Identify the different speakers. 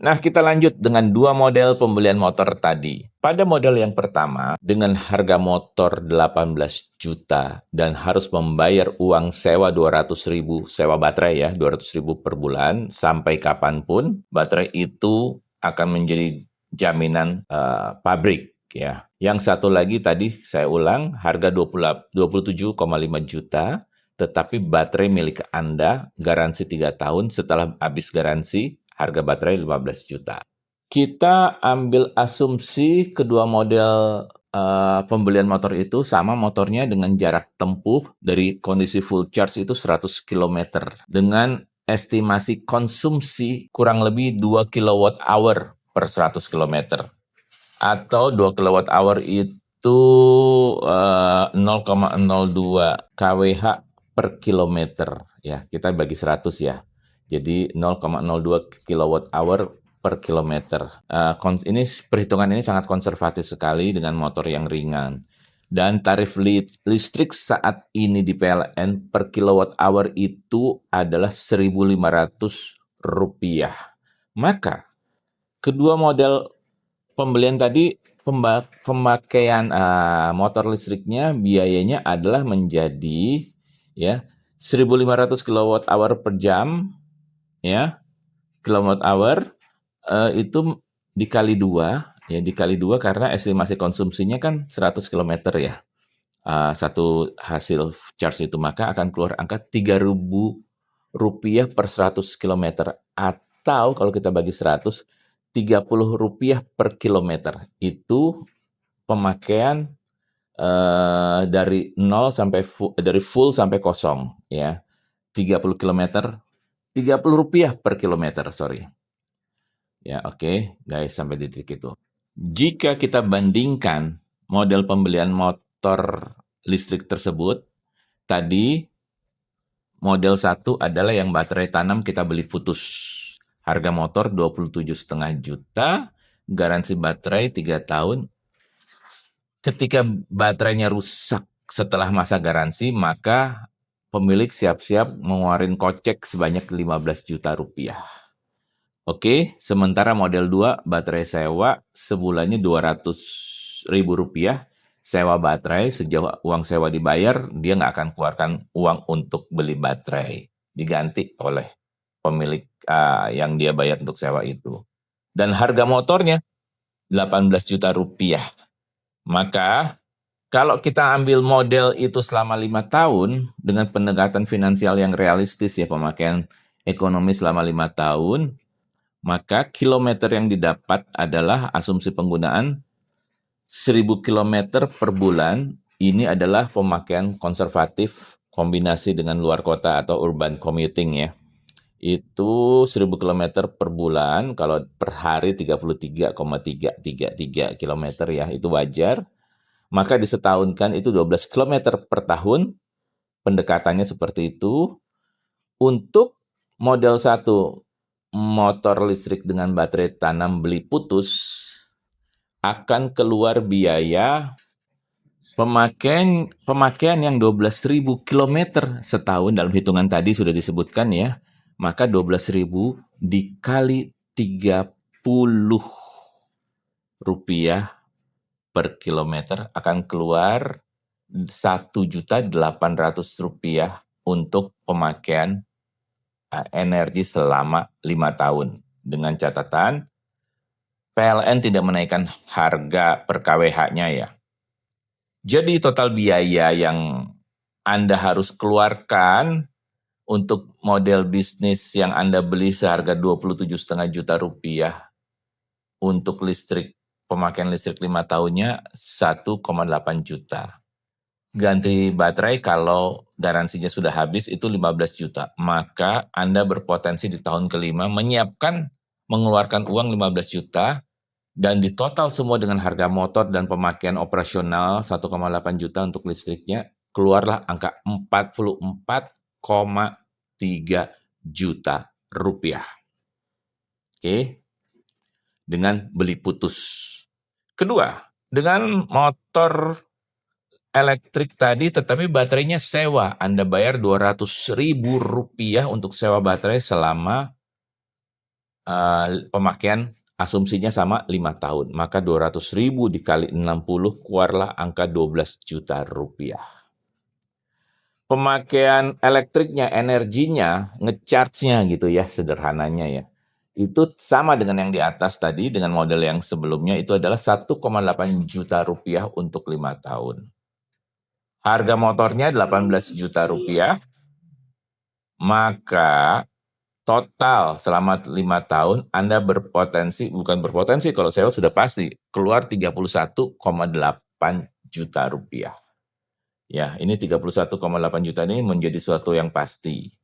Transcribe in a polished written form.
Speaker 1: Nah, kita lanjut dengan dua model pembelian motor tadi. Pada model yang pertama, dengan harga motor 18 juta dan harus membayar uang sewa 200.000, sewa baterai ya, 200.000 per bulan, sampai kapanpun, baterai itu akan menjadi jaminan pabrik ya. Yang satu lagi tadi saya ulang, harga 27,5 juta, tetapi baterai milik Anda, garansi 3 tahun, setelah habis garansi, harga baterai 15 juta. Kita ambil asumsi kedua model pembelian motor itu sama motornya dengan jarak tempuh dari kondisi full charge itu 100 kilometer dengan estimasi konsumsi kurang lebih 2 kilowatt hour per 100 kilometer. Atau 2 kilowatt hour itu 0,02 kWh per kilometer. Ya, kita bagi 100 ya. Jadi 0,02 kilowatt hour per kilometer. Ini perhitungan ini sangat konservatif sekali dengan motor yang ringan. Dan tarif listrik saat ini di PLN per kilowatt hour itu adalah Rp1.500. Maka kedua model pembelian tadi, pemakaian motor listriknya biayanya adalah menjadi ya 1.500 kilowatt hour per jam ya, kilowatt hour itu dikali 2 ya, dikali 2 karena estimasi konsumsinya kan 100 kilometer ya. Satu hasil charge itu, maka akan keluar angka Rp3.000 per 100 kilometer, atau kalau kita bagi 100, Rp30 per kilometer. Itu pemakaian dari nol sampai dari full sampai kosong ya. 30 kilometer, Rp30 per kilometer, sorry. Ya, oke, guys, sampai di titik itu. Jika kita bandingkan model pembelian motor listrik tersebut, tadi model 1 adalah yang baterai tanam kita beli putus. Harga motor 27,5 juta, garansi baterai 3 tahun. Ketika baterainya rusak setelah masa garansi, maka pemilik siap-siap mengeluarkan kocek sebanyak Rp15 juta. Oke, sementara model 2 baterai sewa sebulannya Rp200.000, sewa baterai, sejauh uang sewa dibayar, dia nggak akan keluarkan uang untuk beli baterai. Diganti oleh pemilik yang dia bayar untuk sewa itu. Dan harga motornya Rp18 juta. Maka kalau kita ambil model itu selama 5 tahun dengan pendekatan finansial yang realistis ya, pemakaian ekonomi selama 5 tahun, maka kilometer yang didapat adalah asumsi penggunaan 1.000 kilometer per bulan. Ini adalah pemakaian konservatif kombinasi dengan luar kota atau urban commuting ya. Itu 1.000 kilometer per bulan, kalau per hari 33,333 kilometer ya, itu wajar. Maka disetahunkan itu 12 kilometer per tahun, pendekatannya seperti itu. Untuk model 1, motor listrik dengan baterai tanam beli putus, akan keluar biaya pemakaian yang 12.000 kilometer setahun, dalam hitungan tadi sudah disebutkan ya, maka 12.000 dikali Rp30 per kilometer akan keluar Rp1.800.000 untuk pemakaian energi selama 5 tahun. Dengan catatan, PLN tidak menaikkan harga per kWh-nya ya. Jadi total biaya yang Anda harus keluarkan untuk model bisnis yang Anda beli seharga Rp27,5 juta untuk listrik, pemakaian listrik 5 tahunnya 1,8 juta. Ganti baterai kalau garansinya sudah habis itu 15 juta. Maka Anda berpotensi di tahun kelima mengeluarkan uang 15 juta, dan di total semua dengan harga motor dan pemakaian operasional 1,8 juta untuk listriknya, keluarlah angka Rp44,3 juta. Oke, dengan beli putus. Kedua, dengan motor elektrik tadi tetapi baterainya sewa, Anda bayar Rp200.000 untuk sewa baterai selama pemakaian asumsinya sama 5 tahun, maka 200.000 dikali 60 keluarlah angka Rp12.000.000. Pemakaian elektriknya, energinya, nge-charge-nya gitu ya sederhananya ya, itu sama dengan yang di atas tadi, dengan model yang sebelumnya itu adalah Rp1,8 juta untuk 5 tahun. Harga motornya Rp18 juta, maka total selama 5 tahun Anda berpotensi, bukan berpotensi, kalau sewa sudah pasti, keluar Rp31,8 juta. Ya, ini 31,8 juta ini menjadi suatu yang pasti.